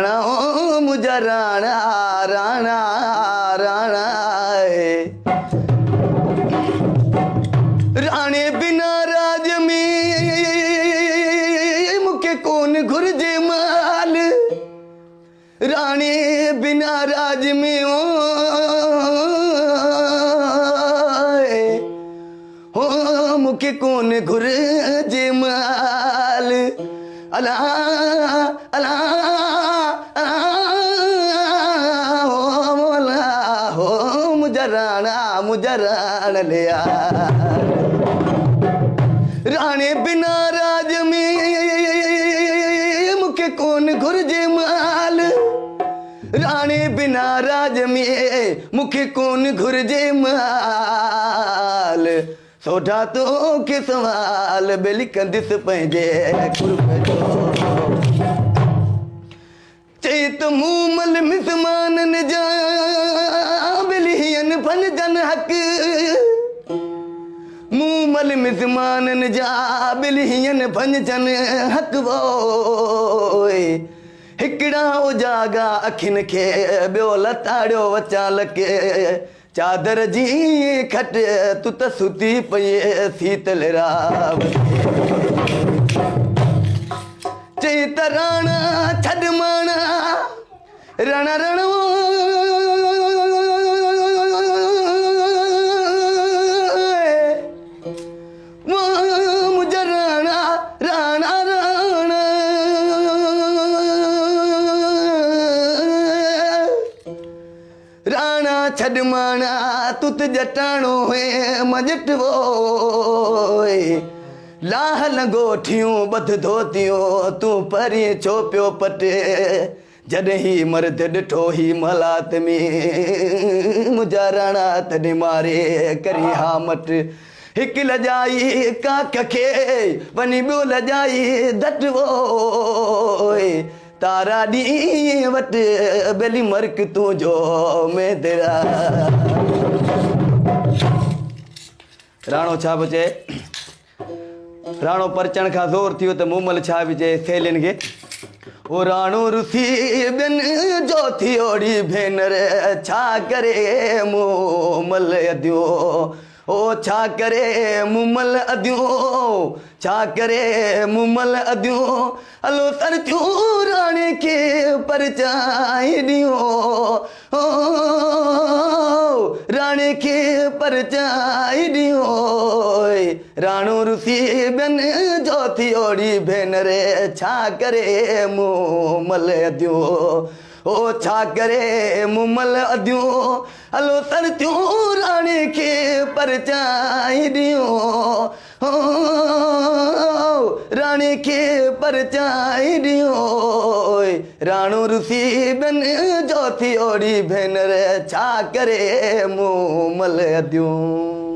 राणा ओ मुझा राणा राणा राणा राणे बिना राज में मुखे कौन घुर्जे माल राणे बिना राज में हो मुखे कौन घुर्जे माल अला अला हो मुझा राणा लिया राणे बिना राज में मुखे कौन घुर्जे माल राणे बिना राज में मुखे कौन घुर्जे माल सोढा तो के सवाल बेली कंदिस पंहिंजे कुर्ब जो चई त मूमल मिसमानन जा बेलियन फनजन हक मूमल मिसमानन जा बेलियन फनजन हक वोए हिकड़ा उजागा अखिन के ॿियो लताड़ियो वचाल के चादर जी खट तू त सुती पई शीतल राव चई त राणा छॾ माणा रण रण मुझा राणा राणा राणा राणा छॾ माणा तू त जटाणो है मजट वोए लाह लंगोठियूं बध धोतियूं तू परी छो पियो पटे जॾहिं मर्द ॾिठो ही मलात में मुझा राणा तॾहिं मारे करी हामट हिकु लॼाई काक खे वञी ॿियो लॼाई दट वोए तारा ॾींहं वटि बेली मर्क तूं जो में तेरा राणो छा बि चए राणो परचण खां ज़ोर थियो त मूमल छा बि चए सहेलियुनि खे ओ राणो रुसी ॿियनि जो थियोड़ी भेनर छा करे मूमल अदियो ओ छा करे मूमल अदियो छा करे मूमल अदियो हलो सर थियूं राणे खे परचाई ॾियो ओ राणे खे परचाई ॾियो राणो रुसी ॿियनि जो थियोड़ी भेनर छा करे मूमल अदियो ओ छा करे मूमल अदियो हलो सर थियूं राणे खे परचाई ॾियो हो राणे खे परचाई ॾियो राणो रुसी ॿियनि जो थियोड़ी भेनर छा करे मूमल अदियो